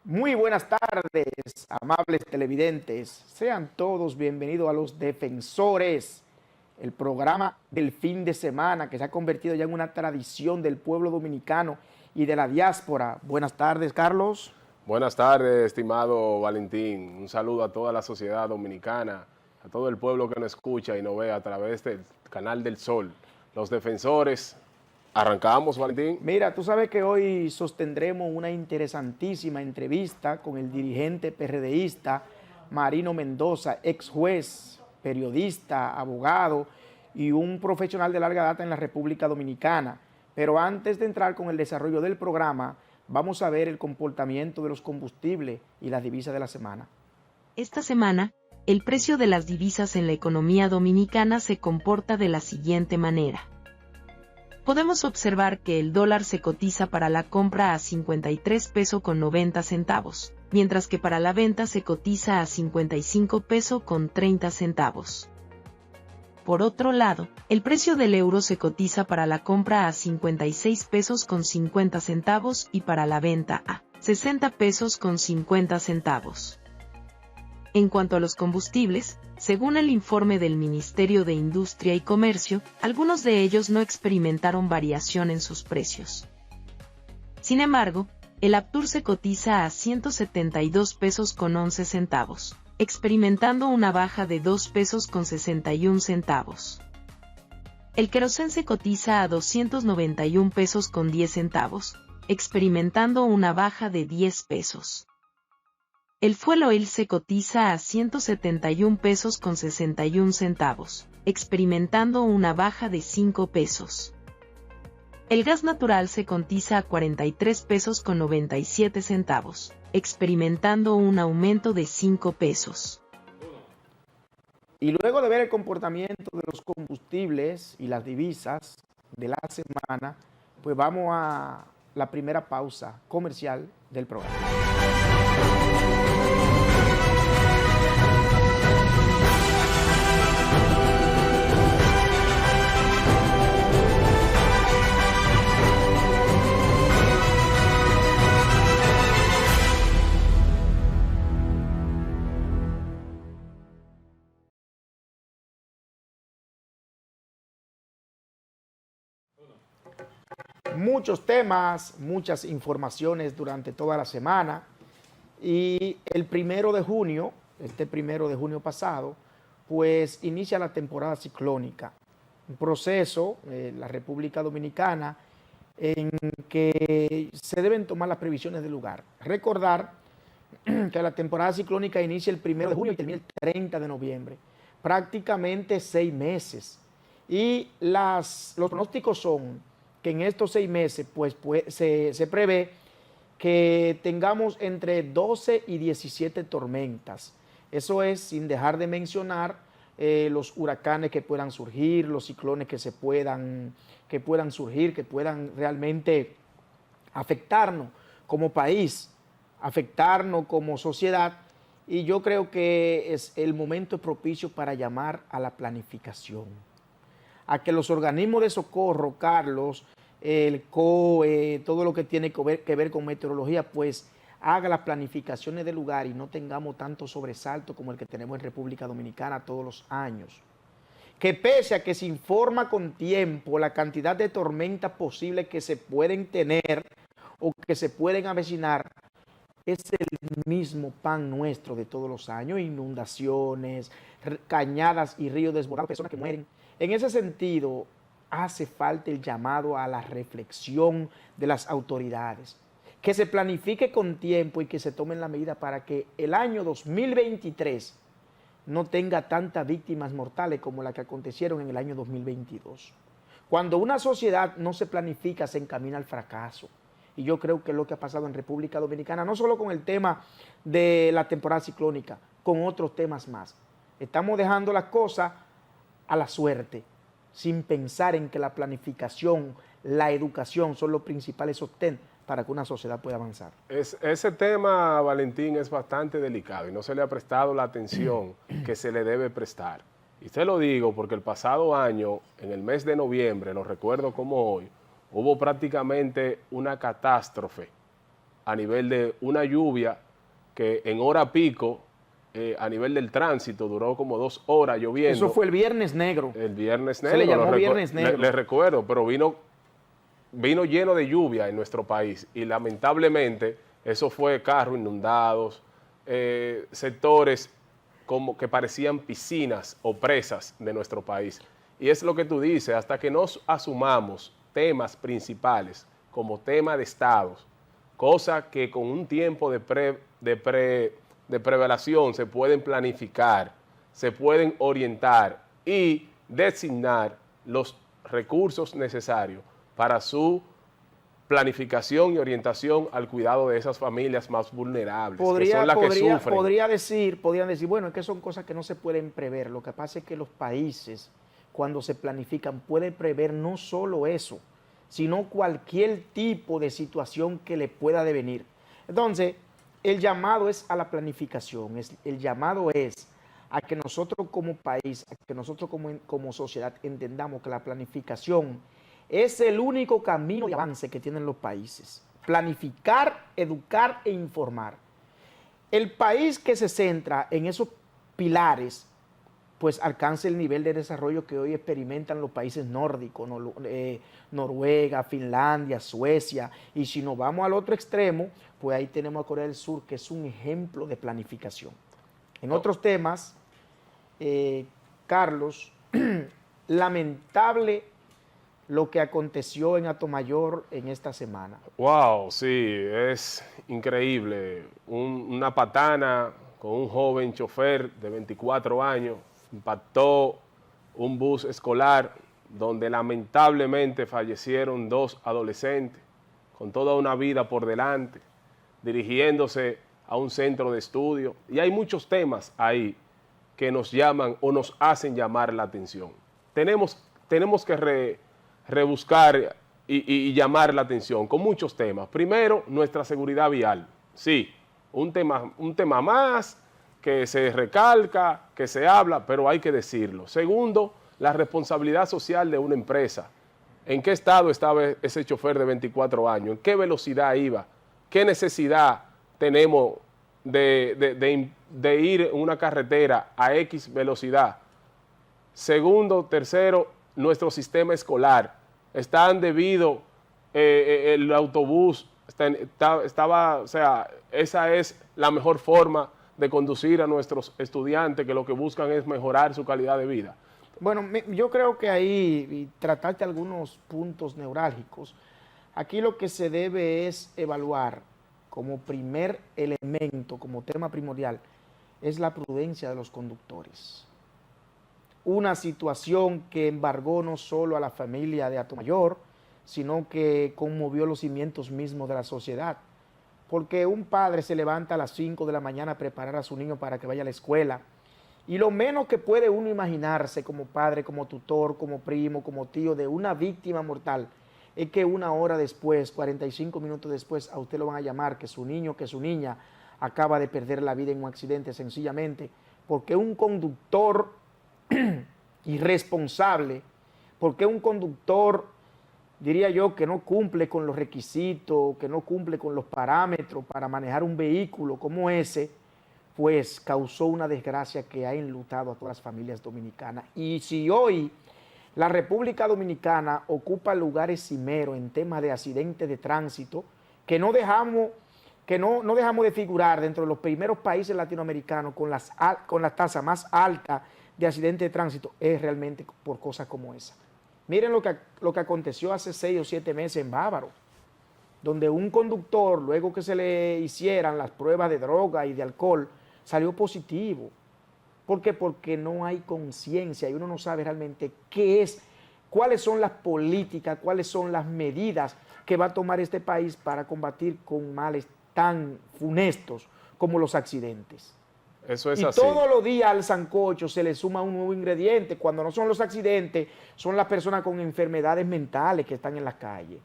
Muy buenas tardes, amables televidentes. Sean todos bienvenidos a Los Defensores, el programa del fin de semana que se ha convertido ya en una tradición del pueblo dominicano y de la diáspora. Buenas tardes, Carlos. Buenas tardes, estimado Valentín. Un saludo a toda la sociedad dominicana, a todo el pueblo que nos escucha y nos ve a través del canal del Sol. Los Defensores. Arrancamos, Valentín. Mira, tú sabes que hoy sostendremos una interesantísima entrevista con el dirigente PRDista Marino Mendoza, ex juez, periodista, abogado y un profesional de larga data en la República Dominicana. Pero antes de entrar con el desarrollo del programa, vamos a ver el comportamiento de los combustibles y las divisas de la semana. Esta semana, el precio de las divisas en la economía dominicana se comporta de la siguiente manera. Podemos observar que el dólar se cotiza para la compra a 53 pesos con 90 centavos, mientras que para la venta se cotiza a 55 pesos con 30 centavos. Por otro lado, el precio del euro se cotiza para la compra a 56 pesos con 50 centavos y para la venta a 60 pesos con 50 centavos. En cuanto a los combustibles, según el informe del Ministerio de Industria y Comercio, algunos de ellos no experimentaron variación en sus precios. Sin embargo, el Aptur se cotiza a 172 pesos con 11 centavos, experimentando una baja de 2 pesos con 61 centavos. El querosén se cotiza a 291 pesos con 10 centavos, experimentando una baja de 10 pesos. El fuel oil se cotiza a 171 pesos con 61 centavos, experimentando una baja de 5 pesos. El gas natural se cotiza a 43 pesos con 97 centavos, experimentando un aumento de 5 pesos. Y luego de ver el comportamiento de los combustibles y las divisas de la semana, pues vamos a la primera pausa comercial del programa. Muchos temas, muchas informaciones durante toda la semana y el 1 de junio, este 1 de junio pasado, pues inicia la temporada ciclónica, un proceso en la República Dominicana en que se deben tomar las previsiones del lugar. Recordar que la temporada ciclónica inicia el 1 de junio y termina el 30 de noviembre, prácticamente 6 meses. Y los pronósticos son que en estos 6 meses pues se prevé que tengamos entre 12 y 17 tormentas. Eso es sin dejar de mencionar los huracanes que puedan surgir, los ciclones que puedan surgir, que puedan realmente afectarnos como país, afectarnos como sociedad. Y yo creo que es el momento propicio para llamar a la planificación, a que los organismos de socorro, Carlos, el COE, todo lo que tiene que ver con meteorología, pues haga las planificaciones del lugar y no tengamos tanto sobresalto como el que tenemos en República Dominicana todos los años. Que pese a que se informa con tiempo la cantidad de tormentas posibles que se pueden tener o que se pueden avecinar, es el mismo pan nuestro de todos los años, inundaciones, cañadas y ríos desbordados, personas que mueren. En ese sentido, hace falta el llamado a la reflexión de las autoridades, que se planifique con tiempo y que se tomen la medida para que el año 2023 no tenga tantas víctimas mortales como las que acontecieron en el año 2022. Cuando una sociedad no se planifica, se encamina al fracaso. Y yo creo que es lo que ha pasado en República Dominicana, no solo con el tema de la temporada ciclónica, con otros temas más. Estamos dejando las cosas a la suerte, sin pensar en que la planificación, la educación son los principales sostén para que una sociedad pueda avanzar. Ese tema, Valentín, es bastante delicado y no se le ha prestado la atención que se le debe prestar. Y te lo digo porque el pasado año, en el mes de noviembre, lo recuerdo como hoy, hubo prácticamente una catástrofe a nivel de una lluvia que en hora pico, a nivel del tránsito, duró como 2 horas lloviendo. Eso fue el Viernes Negro. El Viernes Negro. Se le llamó Viernes Negro. Le recuerdo, pero vino lleno de lluvia en nuestro país y lamentablemente eso fue carros inundados, sectores como que parecían piscinas o presas de nuestro país. Y es lo que tú dices, hasta que nos asumamos temas principales como tema de estados, cosa que con un tiempo de prevalación se pueden planificar, se pueden orientar y designar los recursos necesarios para su planificación y orientación al cuidado de esas familias más vulnerables, que son las que sufren. Podrían decir, bueno, es que son cosas que no se pueden prever. Lo que pasa es que los países, cuando se planifican, pueden prever no solo eso, sino cualquier tipo de situación que le pueda devenir. Entonces, el llamado es a la planificación, el llamado es a que nosotros como país, a que nosotros como sociedad entendamos que la planificación es el único camino de avance que tienen los países. Planificar, educar e informar. El país que se centra en esos pilares, pues alcanza el nivel de desarrollo que hoy experimentan los países nórdicos, Noruega, Finlandia, Suecia, y si nos vamos al otro extremo, pues ahí tenemos a Corea del Sur, que es un ejemplo de planificación. En otros temas, Carlos, lamentable lo que aconteció en Atomayor en esta semana. Wow, sí, es increíble. Una patana con un joven chofer de 24 años impactó un bus escolar donde lamentablemente fallecieron 2 adolescentes con toda una vida por delante, dirigiéndose a un centro de estudio. Y hay muchos temas ahí que nos llaman o nos hacen llamar la atención. Tenemos que rebuscar y llamar la atención con muchos temas. Primero, nuestra seguridad vial. Sí, un tema más que se recalca, que se habla, pero hay que decirlo. Segundo, la responsabilidad social de una empresa. ¿En qué estado estaba ese chofer de 24 años? ¿En qué velocidad iba? ¿Qué necesidad tenemos de ir en una carretera a X velocidad? Segundo, tercero, nuestro sistema escolar. Están debido, el autobús estaba, o sea, esa es la mejor forma de conducir a nuestros estudiantes que lo que buscan es mejorar su calidad de vida. Bueno, yo creo que ahí, y tratarte algunos puntos neurálgicos, aquí lo que se debe es evaluar como primer elemento, como tema primordial, es la prudencia de los conductores. Una situación que embargó no solo a la familia de Atomayor, sino que conmovió los cimientos mismos de la sociedad. Porque un padre se levanta a las 5 de la mañana a preparar a su niño para que vaya a la escuela, y lo menos que puede uno imaginarse como padre, como tutor, como primo, como tío de una víctima mortal, es que 1 hora después, 45 minutos después, a usted lo van a llamar que su niño, que su niña acaba de perder la vida en un accidente, sencillamente porque un conductor irresponsable, porque un conductor, diría yo, que no cumple con los requisitos, que no cumple con los parámetros para manejar un vehículo como ese, pues causó una desgracia que ha enlutado a todas las familias dominicanas. Y si hoy la República Dominicana ocupa lugares cimeros en temas de accidentes de tránsito, que no dejamos de figurar dentro de los primeros países latinoamericanos con la tasa más alta de accidentes de tránsito, es realmente por cosas como esa. Miren lo que aconteció hace 6 o 7 meses en Bávaro, donde un conductor, luego que se le hicieran las pruebas de droga y de alcohol, salió positivo. ¿Por qué? Porque no hay conciencia y uno no sabe realmente cuáles son las políticas, cuáles son las medidas que va a tomar este país para combatir con males tan funestos como los accidentes. Eso es y así. Todos los días al sancocho se le suma un nuevo ingrediente. Cuando no son los accidentes, son las personas con enfermedades mentales que están en las calles.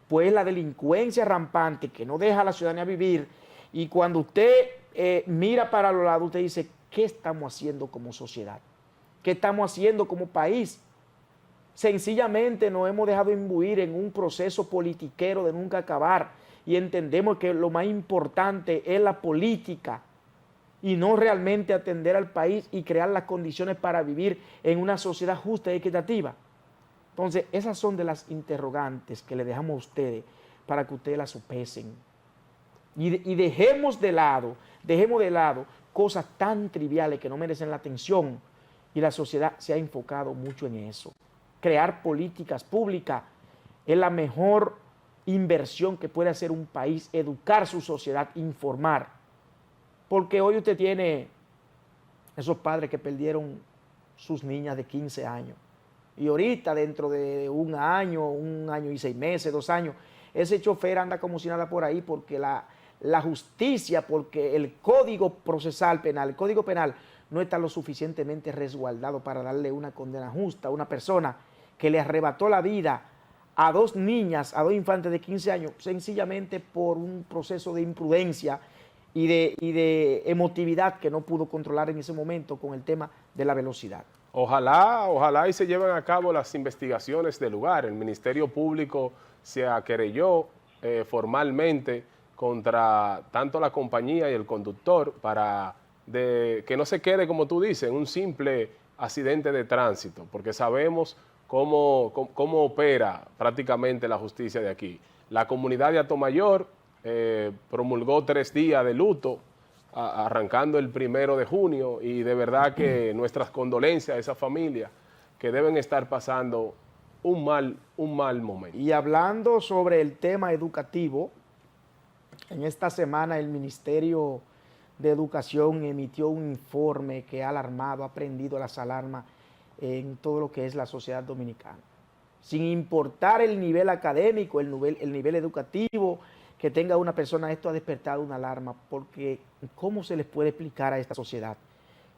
Pues la delincuencia rampante que no deja a la ciudadanía vivir, y cuando usted mira para los lados, usted dice, ¿qué estamos haciendo como sociedad? ¿Qué estamos haciendo como país? Sencillamente nos hemos dejado imbuir en un proceso politiquero de nunca acabar, y entendemos que lo más importante es la política y no realmente atender al país y crear las condiciones para vivir en una sociedad justa y equitativa. Entonces, esas son de las interrogantes que le dejamos a ustedes para que ustedes las sopesen. Y dejemos de lado cosas tan triviales que no merecen la atención, y la sociedad se ha enfocado mucho en eso. Crear políticas públicas es la mejor inversión que puede hacer un país, educar su sociedad, informar. Porque hoy usted tiene esos padres que perdieron sus niñas de 15 años. Y ahorita, dentro de un año y 6 meses, 2 años, ese chofer anda como si nada por ahí porque la justicia, porque el código procesal penal, el código penal no está lo suficientemente resguardado para darle una condena justa a una persona que le arrebató la vida a 2 niñas, a 2 infantes de 15 años, sencillamente por un proceso de imprudencia y de emotividad que no pudo controlar en ese momento con el tema de la velocidad. Ojalá y se lleven a cabo las investigaciones del lugar. El Ministerio Público se querelló formalmente contra tanto la compañía y el conductor para que no se quede, como tú dices, un simple accidente de tránsito, porque sabemos cómo opera prácticamente la justicia de aquí. La comunidad de Atomayor promulgó 3 días de luto, arrancando el 1 de junio, y de verdad que nuestras condolencias a esa familia que deben estar pasando un mal momento. Y hablando sobre el tema educativo, en esta semana el Ministerio de Educación emitió un informe que ha alarmado, ha prendido las alarmas en todo lo que es la sociedad dominicana. Sin importar el nivel académico, el nivel educativo que tenga una persona, esto ha despertado una alarma, porque ¿cómo se les puede explicar a esta sociedad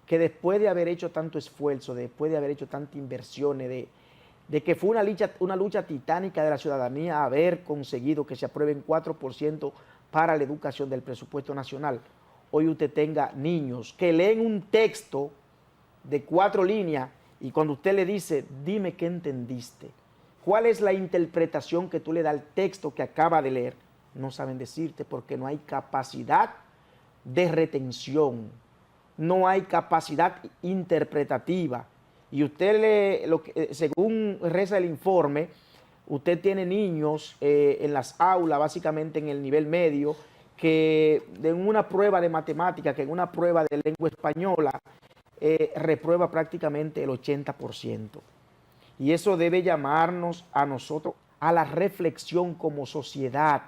que después de haber hecho tanto esfuerzo, después de haber hecho tantas inversiones, de que fue una lucha titánica de la ciudadanía haber conseguido que se aprueben 4% para la educación del presupuesto nacional, hoy usted tenga niños que leen un texto de 4 líneas y cuando usted le dice, dime qué entendiste, cuál es la interpretación que tú le das al texto que acaba de leer, no saben decirte porque no hay capacidad de retención, no hay capacidad interpretativa. Y usted, según reza el informe, usted tiene niños en las aulas, básicamente en el nivel medio, que en una prueba de matemática, que en una prueba de lengua española, reprueba prácticamente el 80%. Y eso debe llamarnos a nosotros a la reflexión como sociedad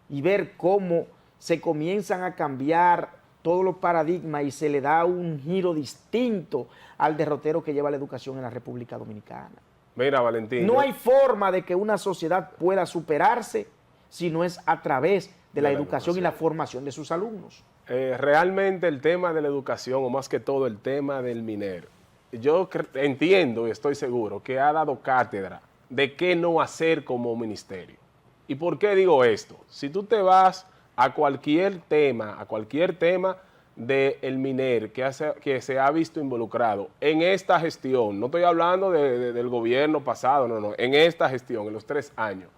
y ver cómo se comienzan a cambiar todos los paradigmas y se le da un giro distinto al derrotero que lleva la educación en la República Dominicana. Mira, Valentín. No hay forma de que una sociedad pueda superarse si no es a través de la educación y la formación de sus alumnos. Realmente el tema de la educación, o más que todo el tema del MINER, yo entiendo y estoy seguro que ha dado cátedra de qué no hacer como ministerio. ¿Y por qué digo esto? Si tú te vas a cualquier tema del MINER que se ha visto involucrado en esta gestión, no estoy hablando del gobierno pasado, no, en esta gestión, en los 3 años,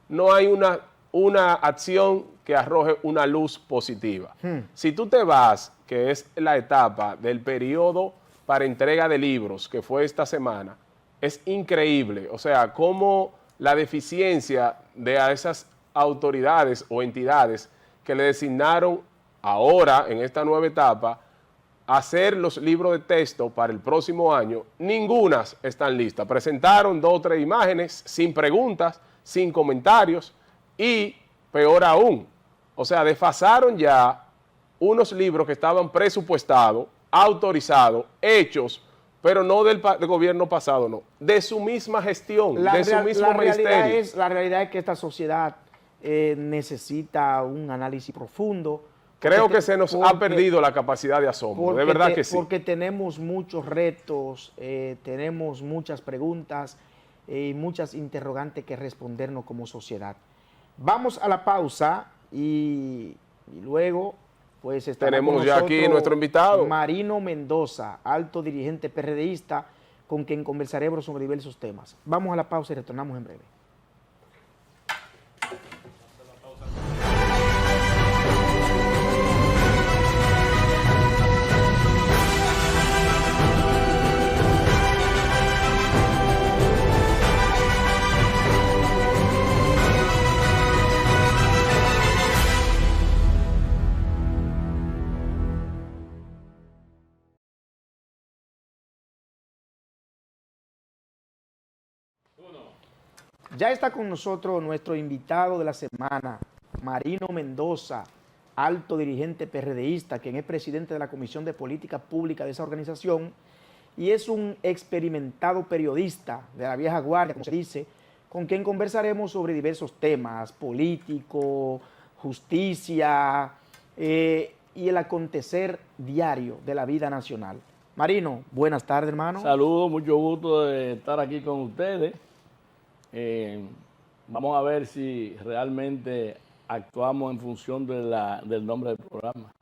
no hay una acción que arroje una luz positiva. Si tú te vas, que es la etapa del periodo para entrega de libros, que fue esta semana, es increíble, o sea, cómo la deficiencia de esas autoridades o entidades que le designaron ahora, en esta nueva etapa, hacer los libros de texto para el próximo año, ningunas están listas. Presentaron 2 o 3 imágenes, sin preguntas, sin comentarios, y peor aún, o sea, desfasaron ya unos libros que estaban presupuestados, autorizados, hechos, pero no del gobierno pasado, no, de su misma gestión, de su mismo ministerio. La realidad es que esta sociedad necesita un análisis profundo. Creo que se nos ha perdido la capacidad de asombro, de verdad que sí. Porque tenemos muchos retos, tenemos muchas preguntas y muchas interrogantes que respondernos como sociedad. Vamos a la pausa y luego pues tenemos ya aquí nuestro invitado. Marino Mendoza, alto dirigente PRDista, con quien conversaremos sobre diversos temas. Vamos a la pausa y retornamos en breve. Ya está con nosotros nuestro invitado de la semana, Marino Mendoza, alto dirigente PRDista, quien es presidente de la Comisión de Política Pública de esa organización y es un experimentado periodista de la vieja guardia, como se dice, con quien conversaremos sobre diversos temas políticos, justicia y el acontecer diario de la vida nacional. Marino, buenas tardes, hermano. Saludos, mucho gusto de estar aquí con ustedes. Vamos a ver si realmente actuamos en función del nombre del programa.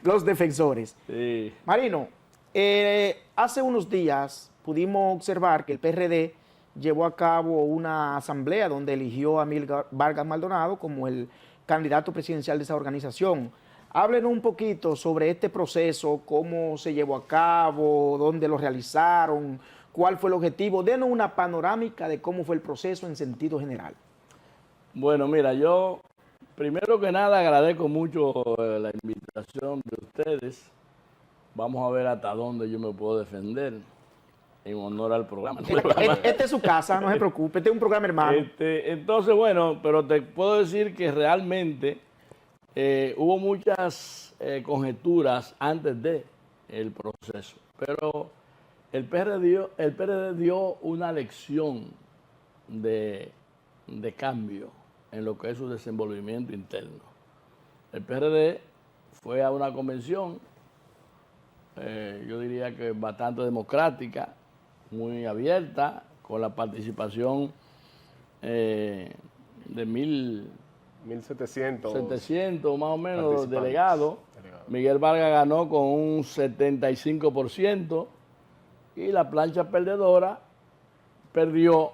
Los defensores. Sí. Marino, hace unos días pudimos observar que el PRD llevó a cabo una asamblea donde eligió a Amílcar Vargas Maldonado como el candidato presidencial de esa organización. Háblenos un poquito sobre este proceso, cómo se llevó a cabo, dónde lo realizaron, cuál fue el objetivo. Denos una panorámica de cómo fue el proceso en sentido general. Bueno, mira, yo primero que nada agradezco mucho la invitación de ustedes. Vamos a ver hasta dónde yo me puedo defender en honor al programa. Esta es su casa, no se preocupe, este es un programa hermano. Entonces, bueno, pero te puedo decir que realmente hubo muchas conjeturas antes del proceso, pero el PRD dio una lección de cambio en lo que es su desenvolvimiento interno. El PRD fue a una convención, yo diría que bastante democrática, muy abierta, con la participación de 1.700 más o menos delegados. Miguel Vargas ganó con un 75% y la plancha perdedora perdió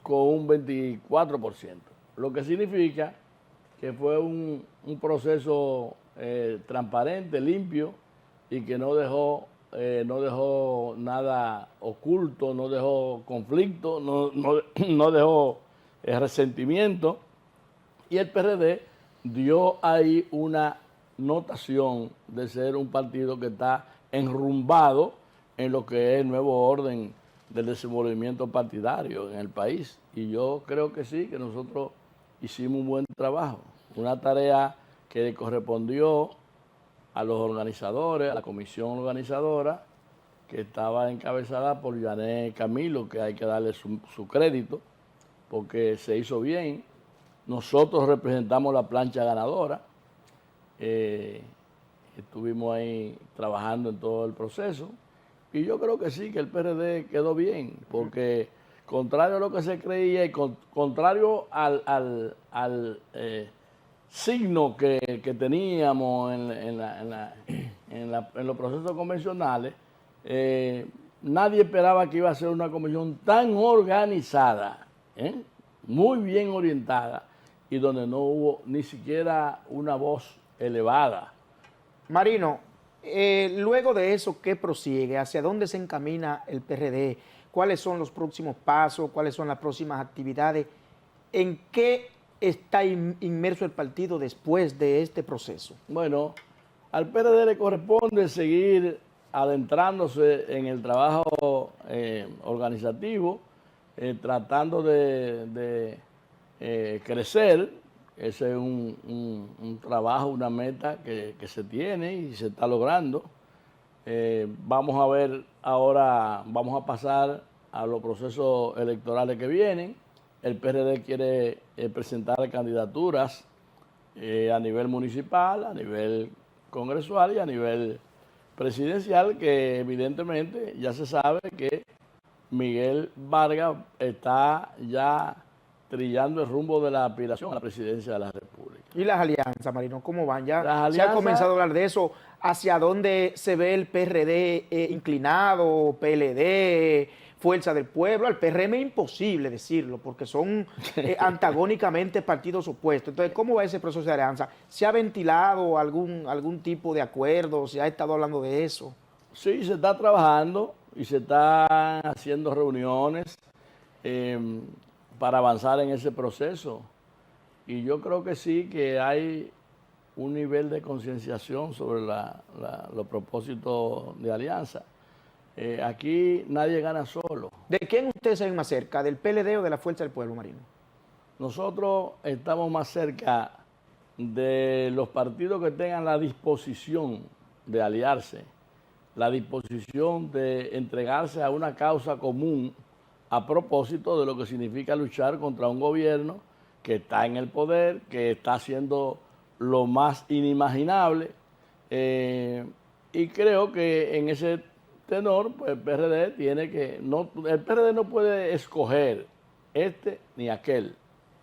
con un 24%, lo que significa que fue un proceso transparente, limpio y que no dejó nada oculto, no dejó conflicto, no dejó resentimiento. Y el PRD dio ahí una notación de ser un partido que está enrumbado en lo que es el nuevo orden del desenvolvimiento partidario en el país. Y yo creo que sí, que nosotros hicimos un buen trabajo, una tarea que le correspondió a los organizadores, a la comisión organizadora, que estaba encabezada por Yané Camilo, que hay que darle su crédito, porque se hizo bien. Nosotros representamos la plancha ganadora, estuvimos ahí trabajando en todo el proceso, y yo creo que sí, que el PRD quedó bien, porque contrario a lo que se creía y contrario al signo que teníamos en los procesos convencionales, nadie esperaba que iba a ser una convención tan organizada, muy bien orientada, y donde no hubo ni siquiera una voz elevada. Marino, luego de eso, ¿qué prosigue? ¿Hacia dónde se encamina el PRD? ¿Cuáles son los próximos pasos? ¿Cuáles son las próximas actividades? ¿En qué está inmerso el partido después de este proceso? Bueno, al PRD le corresponde seguir adentrándose en el trabajo organizativo, tratando de crecer. Ese es un trabajo, una meta que se tiene y se está logrando. Vamos a ver ahora, vamos a pasar a los procesos electorales que vienen. El PRD quiere presentar candidaturas a nivel municipal, a nivel congresual y a nivel presidencial, que evidentemente ya se sabe que Miguel Vargas está ya trillando el rumbo de la aspiración a la presidencia de la República. ¿Y las alianzas, Marino, cómo van? Ya se ha comenzado a hablar de eso. ¿Hacia dónde se ve el PRD inclinado, PLD, Fuerza del Pueblo? Al PRM es imposible decirlo, porque son antagónicamente partidos opuestos. Entonces, ¿cómo va ese proceso de alianza? ¿Se ha ventilado algún tipo de acuerdo? ¿Se ha estado hablando de eso? Sí, se está trabajando y se están haciendo reuniones para avanzar en ese proceso. Y yo creo que sí, que hay un nivel de concienciación sobre los propósitos de alianza. Aquí nadie gana solo. ¿De quién ustedes se ven más cerca? ¿Del PLD o de la Fuerza del Pueblo, Marino? Nosotros estamos más cerca de los partidos que tengan la disposición de aliarse, la disposición de entregarse a una causa común a propósito de lo que significa luchar contra un gobierno que está en el poder, que está haciendo lo más inimaginable, y creo que en ese tenor, pues el PRD tiene que, el PRD no puede escoger este ni aquel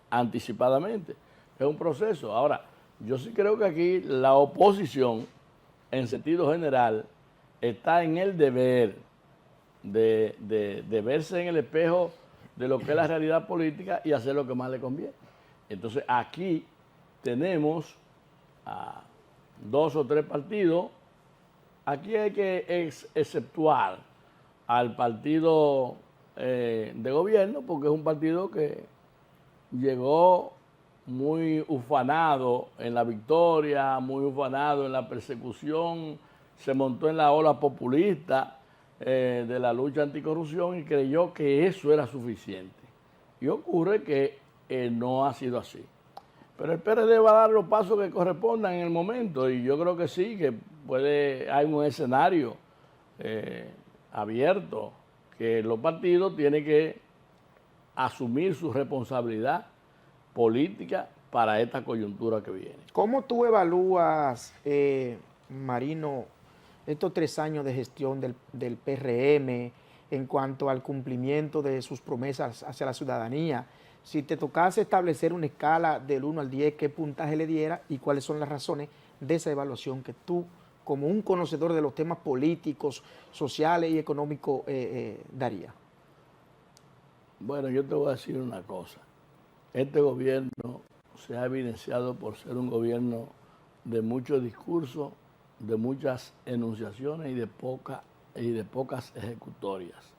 anticipadamente, es un proceso. Ahora, yo sí creo que aquí la oposición, en sentido general, está en el deber de verse en el espejo de lo que es la realidad política y hacer lo que más le conviene. Entonces aquí tenemos a 2 o 3 partidos. Aquí hay que exceptuar al partido de gobierno, porque es un partido que llegó muy ufanado en la victoria, muy ufanado en la persecución, se montó en la ola populista de la lucha anticorrupción y creyó que eso era suficiente. Y ocurre que no ha sido así. Pero el PRD va a dar los pasos que correspondan en el momento, y yo creo que sí, que hay un escenario abierto, que los partidos tienen que asumir su responsabilidad política para esta coyuntura que viene. ¿Cómo tú evalúas, Marino, estos 3 años de gestión del PRM en cuanto al cumplimiento de sus promesas hacia la ciudadanía? Si te tocase establecer una escala del 1 al 10, ¿qué puntaje le diera y cuáles son las razones de esa evaluación que tú, como un conocedor de los temas políticos, sociales y económicos, daría? Bueno, yo te voy a decir una cosa. Este gobierno se ha evidenciado por ser un gobierno de mucho discurso, de muchas enunciaciones y de pocas ejecutorias.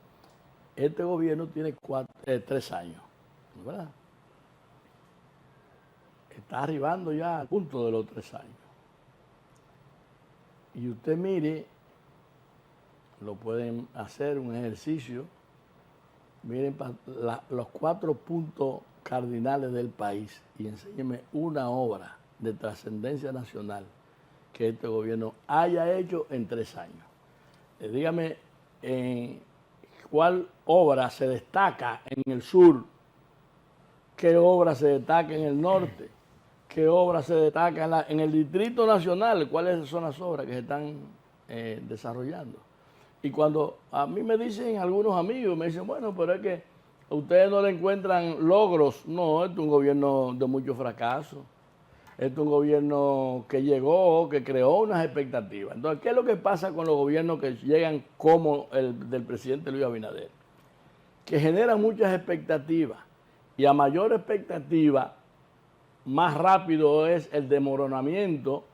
Este gobierno tiene 3 años, ¿verdad? Está arribando ya al punto de los 3 años. Y usted mire, lo pueden hacer un ejercicio, miren los 4 puntos cardinales del país y enséñeme una obra de trascendencia nacional que este gobierno haya hecho en 3 años. Dígame cuál obra se destaca en el sur, qué obra se destaca en el norte, qué obra se destaca en el Distrito Nacional, cuáles son las obras que se están desarrollando. Y cuando a mí me dicen algunos amigos, me dicen, bueno, pero es que a ustedes no le encuentran logros. No, este es un gobierno de mucho fracaso. Este es un gobierno que llegó, que creó unas expectativas. Entonces, ¿qué es lo que pasa con los gobiernos que llegan como el del presidente Luis Abinader? Que generan muchas expectativas. Y a mayor expectativa, más rápido es el desmoronamiento,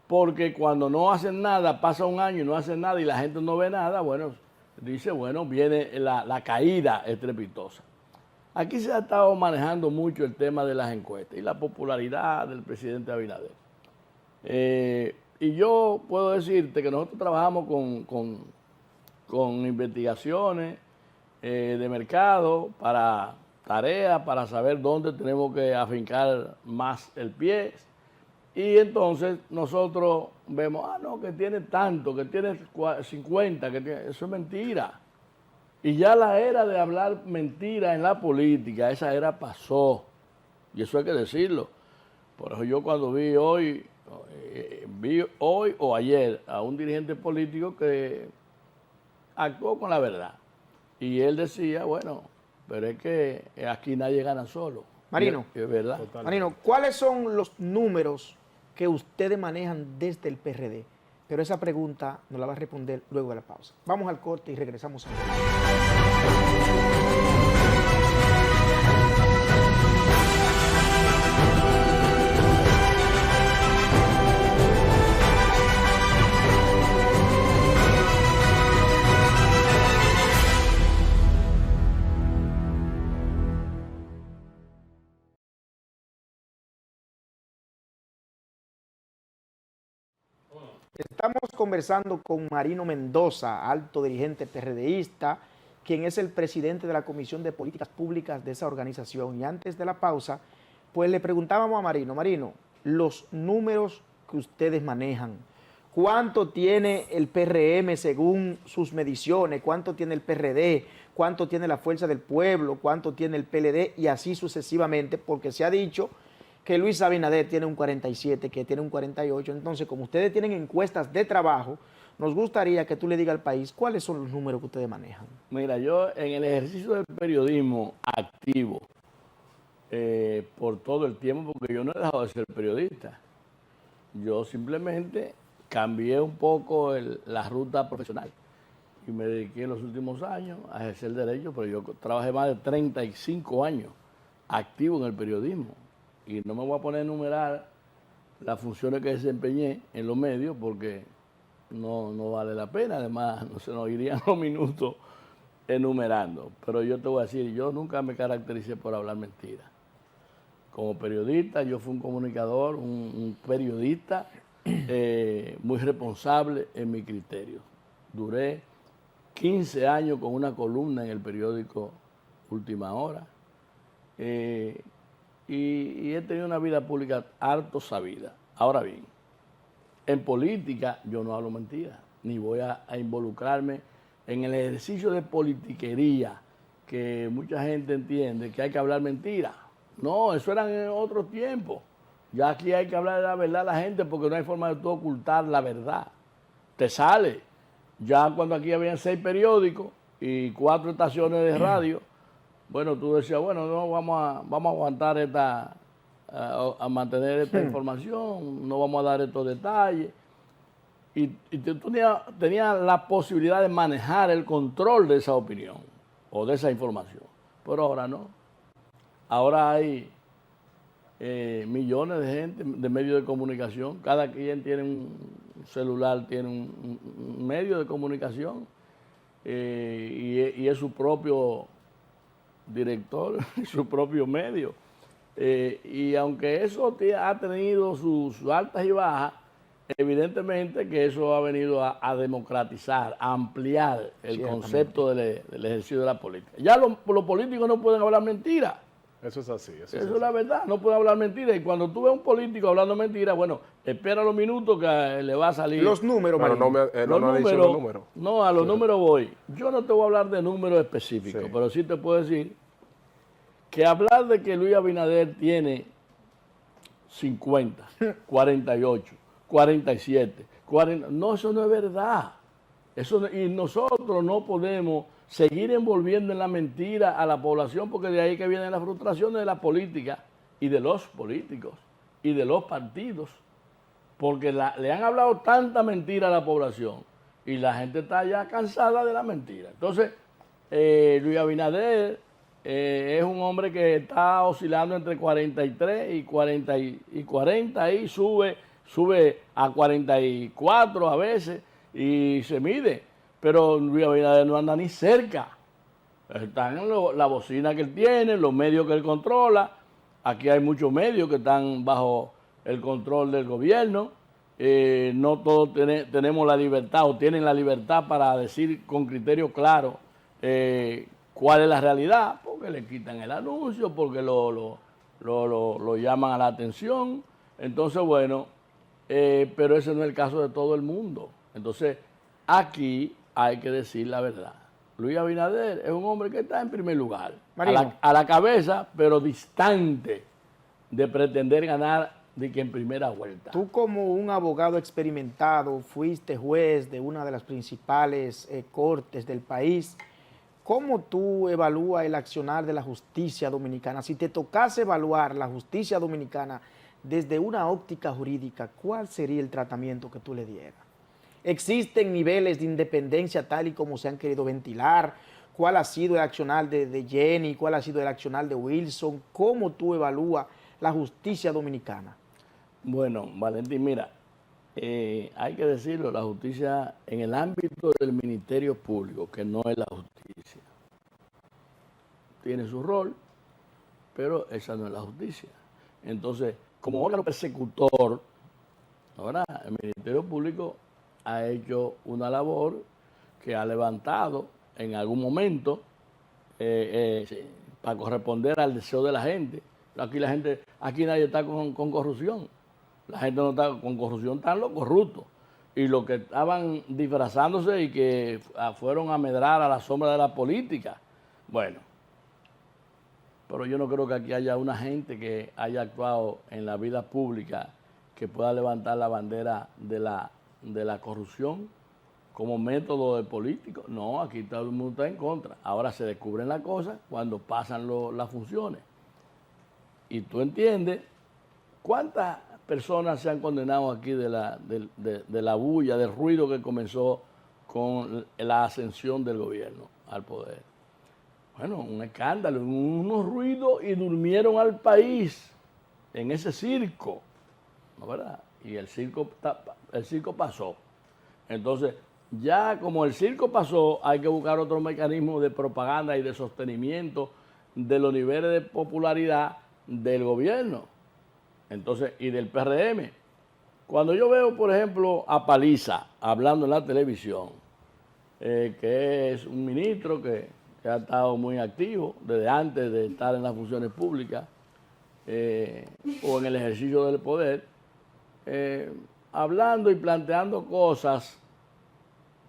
porque cuando no hacen nada, pasa un año y no hacen nada y la gente no ve nada, bueno, dice, bueno, viene la caída estrepitosa. Aquí se ha estado manejando mucho el tema de las encuestas y la popularidad del presidente Abinader. Y yo puedo decirte que nosotros trabajamos con investigaciones de mercado para tareas, para saber dónde tenemos que afincar más el pie. Y entonces nosotros vemos, no, que tiene tanto, que tiene 50, eso es mentira. Y ya la era de hablar mentira en la política, esa era pasó. Y eso hay que decirlo. Por eso yo cuando vi hoy o ayer a un dirigente político que actuó con la verdad. Y él decía, bueno, pero es que aquí nadie gana solo. Marino, es verdad. Marino, ¿cuáles son los números que ustedes manejan desde el PRD? Pero esa pregunta nos la va a responder luego de la pausa. Vamos al corte y regresamos. Estamos conversando con Marino Mendoza, alto dirigente PRDista, quien es el presidente de la Comisión de Políticas Públicas de esa organización. Y antes de la pausa, pues le preguntábamos a Marino, los números que ustedes manejan, ¿cuánto tiene el PRM según sus mediciones? ¿Cuánto tiene el PRD? ¿Cuánto tiene la Fuerza del Pueblo? ¿Cuánto tiene el PLD? Y así sucesivamente, porque se ha dicho que Luis Abinader tiene un 47, que tiene un 48. Entonces, como ustedes tienen encuestas de trabajo, nos gustaría que tú le digas al país cuáles son los números que ustedes manejan. Mira, yo en el ejercicio del periodismo activo, por todo el tiempo, porque yo no he dejado de ser periodista, yo simplemente cambié un poco la ruta profesional y me dediqué en los últimos años a ejercer derecho, pero yo trabajé más de 35 años activo en el periodismo. Y no me voy a poner a enumerar las funciones que desempeñé en los medios porque no vale la pena, además no se nos irían los minutos enumerando. Pero yo te voy a decir, yo nunca me caractericé por hablar mentiras. Como periodista, yo fui un comunicador, un periodista muy responsable en mi criterio. Duré 15 años con una columna en el periódico Última Hora. Y he tenido una vida pública harto sabida. Ahora bien, en política yo no hablo mentiras, ni voy a involucrarme en el ejercicio de politiquería, que mucha gente entiende que hay que hablar mentiras. No, eso era en otros tiempos. Ya aquí hay que hablar de la verdad a la gente porque no hay forma de tú ocultar la verdad. Te sale. Ya cuando aquí habían 6 periódicos y 4 estaciones de radio, bueno, tú decías, bueno, no, vamos a aguantar a mantener esta información, no vamos a dar estos detalles. Y tú tenías la posibilidad de manejar el control de esa opinión o de esa información. Pero ahora no. Ahora hay millones de gente, de medios de comunicación. Cada quien tiene un celular, tiene un medio de comunicación y es su propio director, su propio medio. Y aunque eso ha tenido sus altas y bajas, evidentemente que eso ha venido a democratizar, a ampliar el concepto del ejercicio de la política. Ya los políticos no pueden hablar mentiras. Eso es así. Eso es la verdad, no pueden hablar mentiras. Y cuando tú ves a un político hablando mentiras, bueno, espera los minutos que le va a salir. Los números, Pero no ha dicho los números. No, a los números voy. Yo no te voy a hablar de números específicos, pero sí te puedo decir que hablar de que Luis Abinader tiene 50, 48, 47, 40, no, eso no es verdad. Y nosotros no podemos seguir envolviendo en la mentira a la población porque de ahí que vienen las frustraciones de la política y de los políticos y de los partidos, porque le han hablado tanta mentira a la población y la gente está ya cansada de la mentira. Entonces, Luis Abinader es un hombre que está oscilando entre 43 y 40 y sube a 44 a veces y se mide. Pero Luis Abinader no anda ni cerca. Están en la bocina que él tiene, los medios que él controla. Aquí hay muchos medios que están bajo el control del gobierno. No todos tenemos la libertad o tienen la libertad para decir con criterio claro cuál es la realidad, porque le quitan el anuncio, porque lo llaman a la atención. Entonces, bueno, pero ese no es el caso de todo el mundo. Entonces, aquí hay que decir la verdad. Luis Abinader es un hombre que está en primer lugar, a la cabeza, pero distante de pretender ganar de que en primera vuelta. Tú como un abogado experimentado, fuiste juez de una de las principales cortes del país, ¿cómo tú evalúas el accionar de la justicia dominicana? Si te tocase evaluar la justicia dominicana desde una óptica jurídica, ¿cuál sería el tratamiento que tú le dieras? ¿Existen niveles de independencia tal y como se han querido ventilar? ¿Cuál ha sido el accionar de Jenny? ¿Cuál ha sido el accionar de Wilson? ¿Cómo tú evalúas la justicia dominicana? Bueno, Valentín, mira, hay que decirlo, la justicia en el ámbito del Ministerio Público, que no es la justicia, tiene su rol, pero esa no es la justicia. Entonces, como órgano persecutor, ahora el Ministerio Público ha hecho una labor que ha levantado en algún momento para corresponder al deseo de la gente. Aquí nadie está con corrupción. La gente no está con corrupción, están los corruptos. Y los que estaban disfrazándose y que fueron a medrar a la sombra de la política. Bueno, pero yo no creo que aquí haya una gente que haya actuado en la vida pública que pueda levantar la bandera de la corrupción como método de político. No, aquí todo el mundo está en contra. Ahora se descubren las cosas cuando pasan las funciones. Y tú entiendes cuántas personas se han condenado aquí de la bulla, del ruido que comenzó con la ascensión del gobierno al poder. Bueno, un escándalo, unos ruidos y durmieron al país en ese circo, ¿no verdad? Y el circo pasó. Entonces, ya como el circo pasó, hay que buscar otro mecanismo de propaganda y de sostenimiento de los niveles de popularidad del gobierno. Entonces, y del PRM. Cuando yo veo, por ejemplo, a Paliza hablando en la televisión, que es un ministro que ha estado muy activo desde antes de estar en las funciones públicas o en el ejercicio del poder, hablando y planteando cosas.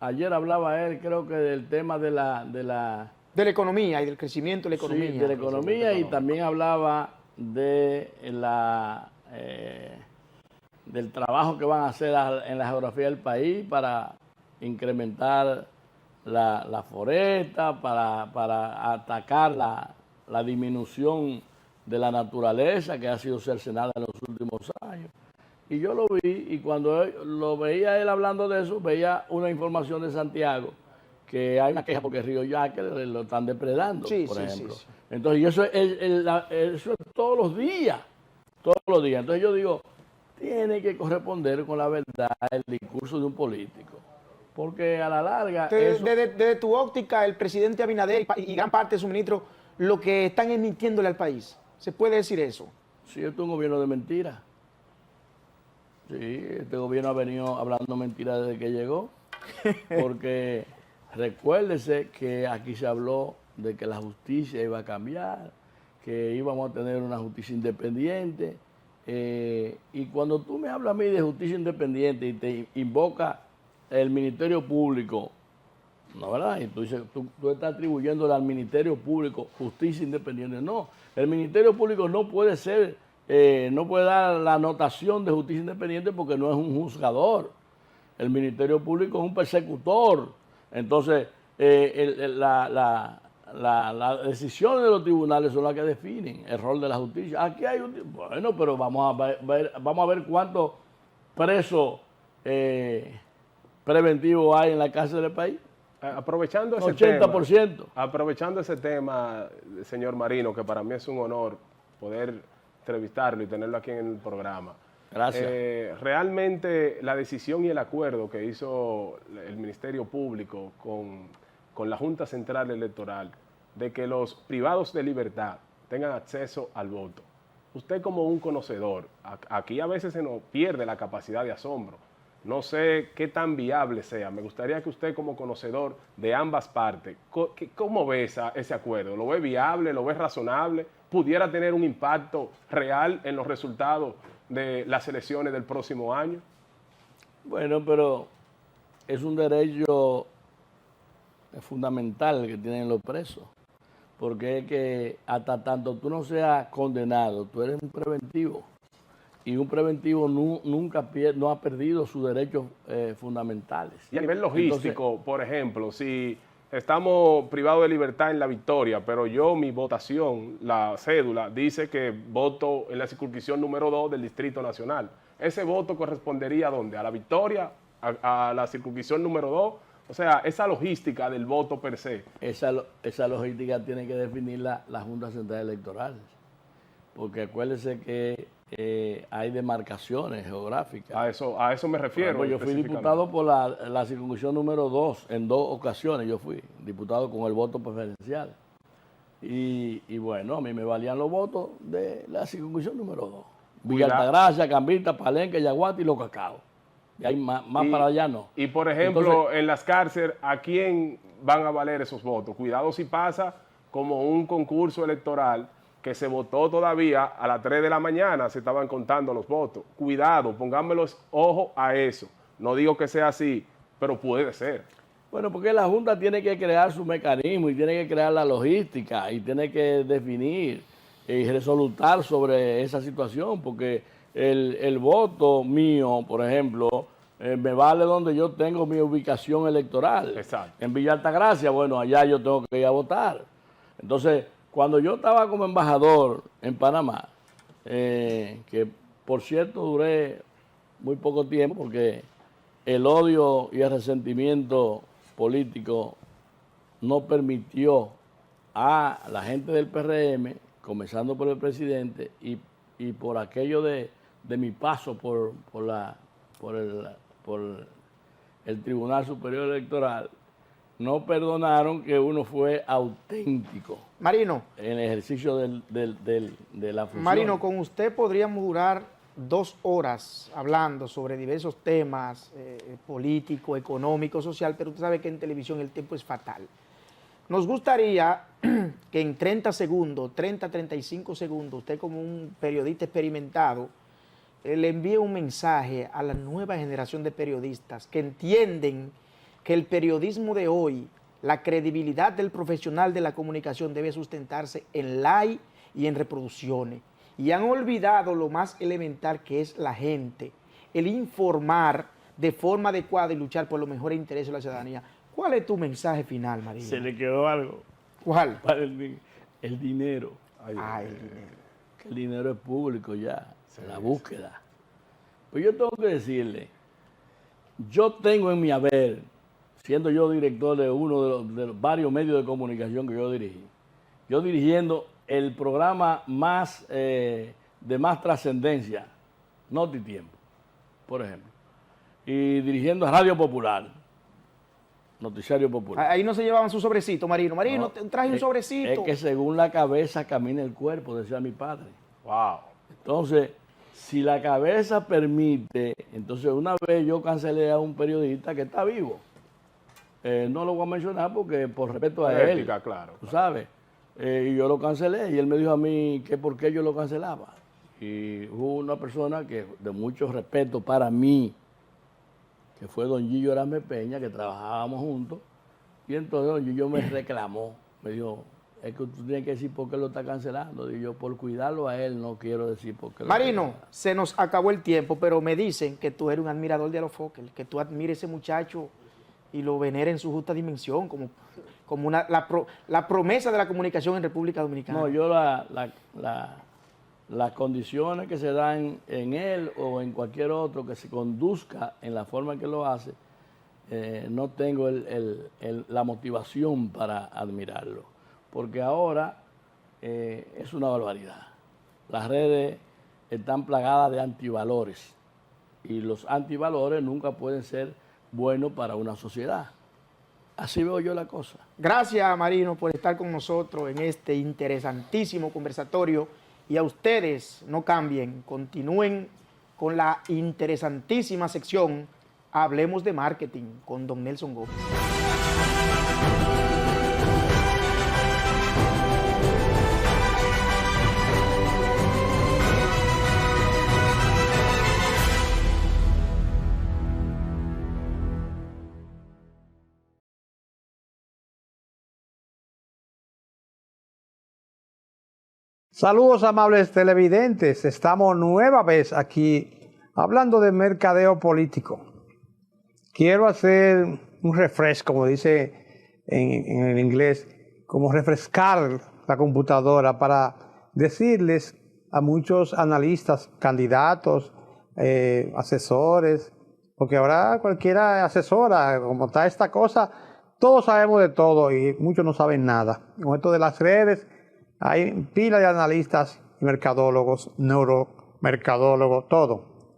Ayer hablaba él, creo que del tema de la economía y del crecimiento de la economía. Sí, de la economía, y también hablaba de del trabajo que van a hacer en la geografía del país para incrementar la foresta, para atacar la disminución de la naturaleza que ha sido cercenada en los últimos años. Y yo lo vi, y cuando lo veía él hablando de eso, veía una información de Santiago, que hay una queja porque Río Yaque lo están depredando, por ejemplo. Sí. Entonces, y eso es todos los días, Entonces yo digo, tiene que corresponder con la verdad el discurso de un político. Porque a la larga... Desde tu óptica, el presidente Abinader y gran parte de su ministro, lo que están es mintiéndole al país. ¿Se puede decir eso? Sí, esto es un gobierno de mentiras. Sí, este gobierno ha venido hablando mentiras desde que llegó. Porque recuérdese que aquí se habló de que la justicia iba a cambiar, que íbamos a tener una justicia independiente. Y cuando tú me hablas a mí de justicia independiente y te invoca el Ministerio Público, ¿no verdad? Y tú dices, tú estás atribuyéndole al Ministerio Público justicia independiente. No, el Ministerio Público no puede ser, no puede dar la anotación de justicia independiente porque no es un juzgador. El Ministerio Público es un persecutor. Entonces, las decisiones de los tribunales son las que definen el rol de la justicia. Aquí hay bueno, pero vamos a ver cuántos presos preventivos hay en la cárcel del país. Aprovechando ese 80%. Aprovechando ese tema, señor Marino, que para mí es un honor poder entrevistarlo y tenerlo aquí en el programa. Gracias. Realmente la decisión y el acuerdo que hizo el Ministerio Público con la Junta Central Electoral de que los privados de libertad tengan acceso al voto. Usted como un conocedor, aquí a veces se nos pierde la capacidad de asombro. No sé qué tan viable sea. Me gustaría que usted como conocedor de ambas partes, ¿cómo ve ese acuerdo? ¿Lo ve viable? ¿Lo ve razonable? ¿Pudiera tener un impacto real en los resultados de las elecciones del próximo año? Bueno, pero es un derecho fundamental que tienen los presos, porque es que hasta tanto tú no seas condenado, tú eres un preventivo, y un preventivo no ha perdido sus derechos fundamentales. Y a nivel logístico, entonces, por ejemplo, si estamos privados de libertad en La Victoria, pero mi votación, la cédula, dice que voto en la circunscripción número 2 del Distrito Nacional. ¿Ese voto correspondería a dónde? ¿A La Victoria? ¿A la circunscripción número 2? O sea, esa logística del voto per se. Esa logística tiene que definirla la Junta Central Electoral. Porque acuérdese que hay demarcaciones geográficas. A eso me refiero. Pues yo fui diputado por la circunscripción número 2, en 2 ocasiones yo fui diputado con el voto preferencial. Y bueno, a mí me valían los votos de la circunscripción número 2. Villa Altagracia, Cambita, Palenque, Yaguate y Los Cacao. Y hay más para allá no. Y por ejemplo, Entonces, en las cárceles, ¿a quién van a valer esos votos? Cuidado si pasa como un concurso electoral que se votó todavía a las 3 de la mañana, se estaban contando los votos. Cuidado, pongámoslos ojo a eso. No digo que sea así, pero puede ser. bueno, porque la Junta tiene que crear su mecanismo y tiene que crear la logística y tiene que definir y resolutar sobre esa situación, porque el voto mío, por ejemplo, me vale donde yo tengo mi ubicación electoral. Exacto. En Villa Altagracia, bueno, allá yo tengo que ir a votar. Entonces, cuando yo estaba como embajador en Panamá, que por cierto duré muy poco tiempo porque el odio y el resentimiento político no permitió a la gente del PRM, comenzando por el presidente y por aquello de mi paso por el Tribunal Superior Electoral, no perdonaron que uno fue auténtico Marino, en el ejercicio de la función. Marino, con usted podríamos durar 2 horas hablando sobre diversos temas político, económico, social, pero usted sabe que en televisión el tiempo es fatal. Nos gustaría que en 30 segundos, 35 segundos, usted como un periodista experimentado, le envíe un mensaje a la nueva generación de periodistas que entienden que el periodismo de hoy, la credibilidad del profesional de la comunicación debe sustentarse en like y en reproducciones. Y han olvidado lo más elemental que es la gente, el informar de forma adecuada y luchar por los mejores intereses de la ciudadanía. ¿Cuál es tu mensaje final, María? Se le quedó algo. ¿Cuál? Para el dinero. Ay, el dinero. Que el dinero es público ya, la búsqueda. Pues yo tengo que decirle, yo tengo en mi haber, siendo yo director de uno de los varios medios de comunicación que yo dirigí, yo dirigiendo el programa más de más trascendencia, Notitiempo, por ejemplo, y dirigiendo a Radio Popular, Noticiario Popular. Ahí no se llevaban su sobrecito, Marino. Marino, No, te traje un sobrecito. Es que según la cabeza camina el cuerpo, decía mi padre. Wow. Entonces, si la cabeza permite, entonces una vez yo cancelé a un periodista que está vivo. No lo voy a mencionar porque por respeto a él, Ética, claro. tú sabes. Y yo lo cancelé y él me dijo a mí que por qué yo lo cancelaba. Y hubo una persona que de mucho respeto para mí, que fue don Gillo Erasme Peña, que trabajábamos juntos, y entonces don Gillo me reclamó, me dijo, es que tú tienes que decir por qué lo está cancelando. Y yo, por cuidarlo a él, no quiero decir por qué lo está Marino, cancelando. se nos acabó el tiempo, pero me dicen que tú eres un admirador de Alofoque, que tú admires a ese muchacho y lo veneres en su justa dimensión, como la promesa de la comunicación en República Dominicana. No, yo las condiciones que se dan en él o en cualquier otro que se conduzca en la forma en que lo hace, no tengo la motivación para admirarlo. Porque ahora es una barbaridad. Las redes están plagadas de antivalores y los antivalores nunca pueden ser buenos para una sociedad. Así veo yo la cosa. Gracias, Marino, por estar con nosotros en este interesantísimo conversatorio. Y a ustedes, no cambien, continúen con la interesantísima sección Hablemos de Marketing con don Nelson Gómez. Saludos amables televidentes, estamos nueva vez aquí hablando de mercadeo político. Quiero hacer un refresh, como dice en el inglés, como refrescar la computadora para decirles a muchos analistas, candidatos, asesores, porque ahora cualquiera asesora, como está esta cosa, todos sabemos de todo y muchos no saben nada. Con esto de las redes, hay pila de analistas, mercadólogos, neuromercadólogos, todo.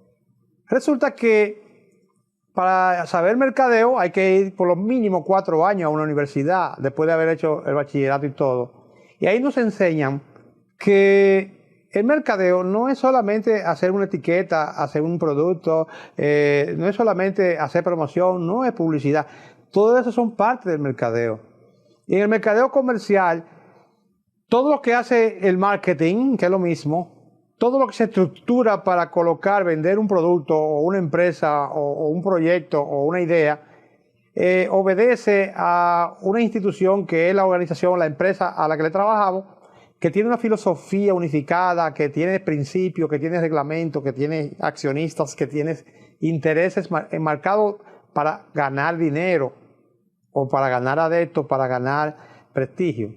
Resulta que para saber mercadeo hay que ir por lo mínimo 4 años a una universidad, después de haber hecho el bachillerato y todo. Y ahí nos enseñan que el mercadeo no es solamente hacer una etiqueta, hacer un producto, no es solamente hacer promoción, no es publicidad. Todo eso son parte del mercadeo. Y en el mercadeo comercial, todo lo que hace el marketing, que es lo mismo, todo lo que se estructura para colocar, vender un producto o una empresa o un proyecto o una idea, obedece a una institución que es la organización, la empresa a la que le trabajamos, que tiene una filosofía unificada, que tiene principios, que tiene reglamentos, que tiene accionistas, que tiene intereses marcados para ganar dinero o para ganar adeptos, para ganar prestigio.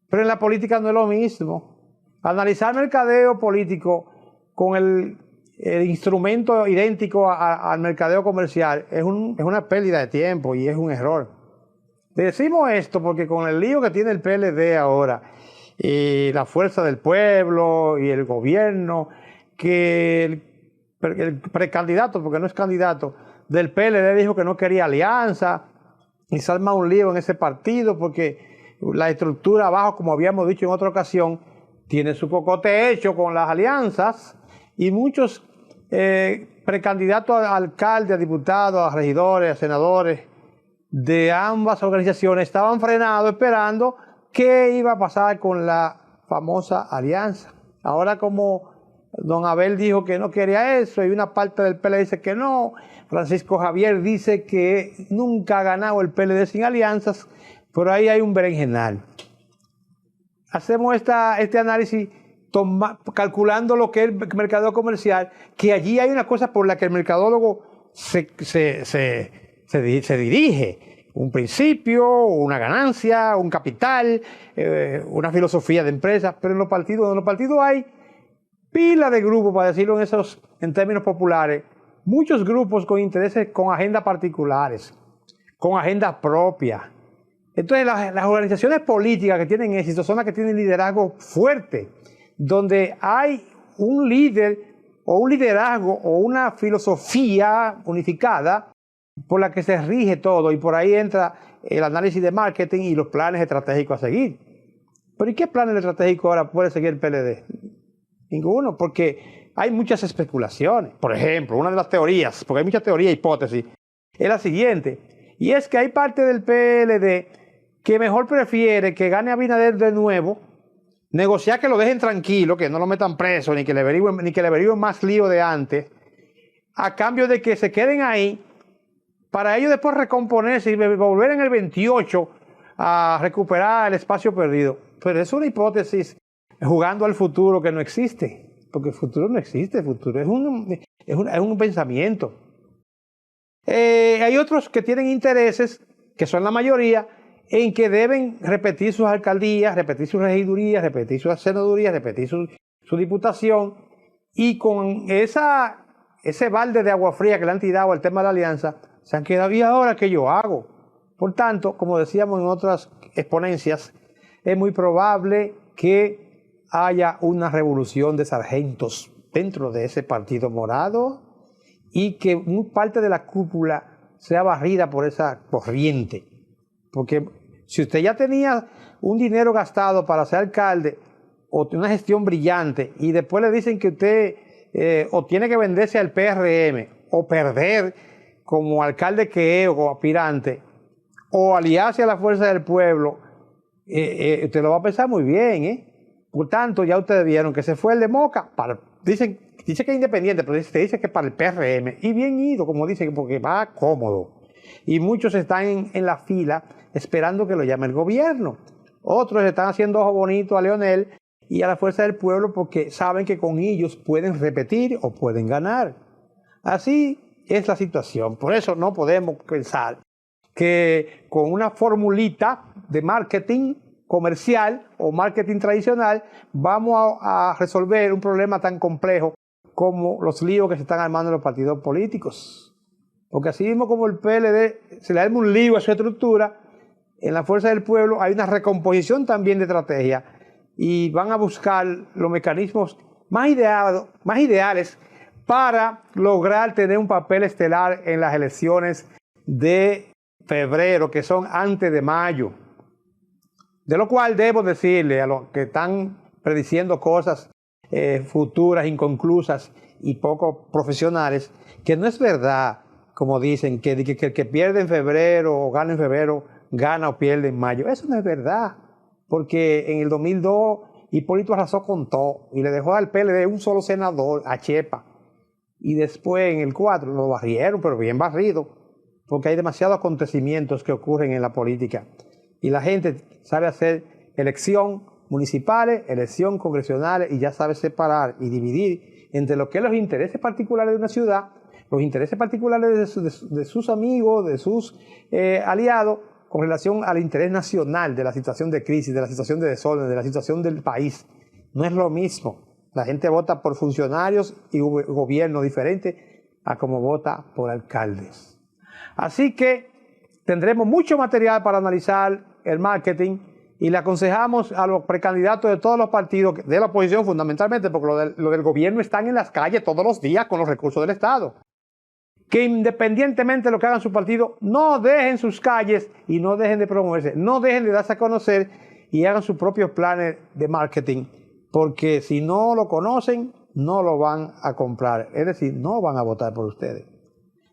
Pero en la política no es lo mismo. Analizar mercadeo político con el instrumento idéntico al mercadeo comercial es una pérdida de tiempo y es un error. Decimos esto porque con el lío que tiene el PLD ahora y la fuerza del pueblo y el gobierno, que el precandidato, porque no es candidato, del PLD dijo que no quería alianza y se arma un lío en ese partido porque la estructura abajo, como habíamos dicho en otra ocasión, tiene su cocote hecho con las alianzas y muchos precandidatos a alcaldes, a diputados, a regidores, a senadores de ambas organizaciones estaban frenados esperando qué iba a pasar con la famosa alianza. Ahora, como don Abel dijo que no quería eso y una parte del PLD dice que no, Francisco Javier dice que nunca ha ganado el PLD sin alianzas, pero ahí hay un berenjenal. Hacemos este análisis calculando lo que es el mercadeo comercial, que allí hay una cosa por la que el mercadólogo se dirige. Un principio, una ganancia, un capital, una filosofía de empresa, pero en los partidos hay pila de grupos, para decirlo en términos populares, muchos grupos con intereses, con agendas particulares, con agendas propias. Entonces las organizaciones políticas que tienen éxito son las que tienen liderazgo fuerte, donde hay un líder o un liderazgo o una filosofía unificada por la que se rige todo, y por ahí entra el análisis de marketing y los planes estratégicos a seguir. Pero ¿y qué planes estratégicos ahora puede seguir el PLD? Ninguno, porque hay muchas especulaciones. Por ejemplo, una de las teorías, porque hay muchas teorías e hipótesis, es la siguiente, y es que hay parte del PLD que mejor prefiere que gane Abinader de nuevo, negociar que lo dejen tranquilo, que no lo metan preso, ni que le averigüen más lío de antes, a cambio de que se queden ahí, para ellos después recomponerse y volver en el 28 a recuperar el espacio perdido. Pero es una hipótesis jugando al futuro que no existe, porque el futuro no existe, el futuro es un pensamiento. Hay otros que tienen intereses, que son la mayoría, en que deben repetir sus alcaldías, repetir sus regidurías, repetir sus senadurías, repetir su diputación, y con ese balde de agua fría que le han tirado al tema de la alianza, se han quedado, ¿y ahora qué yo hago? Por tanto, como decíamos en otras exponencias, es muy probable que haya una revolución de sargentos dentro de ese partido morado y que parte de la cúpula sea barrida por esa corriente. Porque si usted ya tenía un dinero gastado para ser alcalde o una gestión brillante y después le dicen que usted o tiene que venderse al PRM o perder como alcalde que es o aspirante, o aliarse a la fuerza del pueblo, usted lo va a pensar muy bien, Por tanto, ya ustedes vieron que se fue el de Moca, dice que es independiente, pero dice que para el PRM, y bien ido, como dicen, porque va cómodo. Y muchos están en la fila esperando que lo llame el gobierno. Otros están haciendo ojo bonito a Leonel y a la fuerza del pueblo porque saben que con ellos pueden repetir o pueden ganar. Así es la situación. Por eso no podemos pensar que con una formulita de marketing comercial o marketing tradicional vamos a resolver un problema tan complejo como los líos que se están armando en los partidos políticos. Porque así mismo como el PLD se le arma un lío a su estructura, en la fuerza del pueblo hay una recomposición también de estrategia y van a buscar los mecanismos más ideales para lograr tener un papel estelar en las elecciones de febrero, que son antes de mayo. De lo cual debo decirle a los que están prediciendo cosas futuras, inconclusas y poco profesionales, que no es verdad, como dicen, que el que pierde en febrero o gana en febrero, gana o pierde en mayo. Eso no es verdad, porque en el 2002 Hipólito arrasó con todo y le dejó al PLD un solo senador, a Chepa, y después en el 4 lo barrieron, pero bien barrido, porque hay demasiados acontecimientos que ocurren en la política y la gente sabe hacer elección municipales, elección congresionales, y ya sabe separar y dividir entre lo que es los intereses particulares de una ciudad, los intereses particulares de sus amigos, de sus aliados, con relación al interés nacional de la situación de crisis, de la situación de desorden, de la situación del país. No es lo mismo. La gente vota por funcionarios y gobierno diferente a como vota por alcaldes. Así que tendremos mucho material para analizar el marketing y le aconsejamos a los precandidatos de todos los partidos, de la oposición fundamentalmente, porque lo del gobierno están en las calles todos los días con los recursos del Estado, que independientemente de lo que hagan su partido, no dejen sus calles y no dejen de promoverse, no dejen de darse a conocer y hagan sus propios planes de marketing, porque si no lo conocen, no lo van a comprar, es decir, no van a votar por ustedes.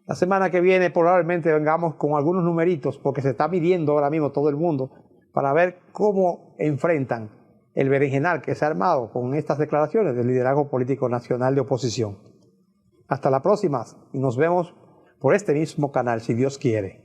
La semana que viene probablemente vengamos con algunos numeritos, porque se está midiendo ahora mismo todo el mundo para ver cómo enfrentan el berenjenal que se ha armado con estas declaraciones del liderazgo político nacional de oposición. Hasta la próxima y nos vemos por este mismo canal, si Dios quiere.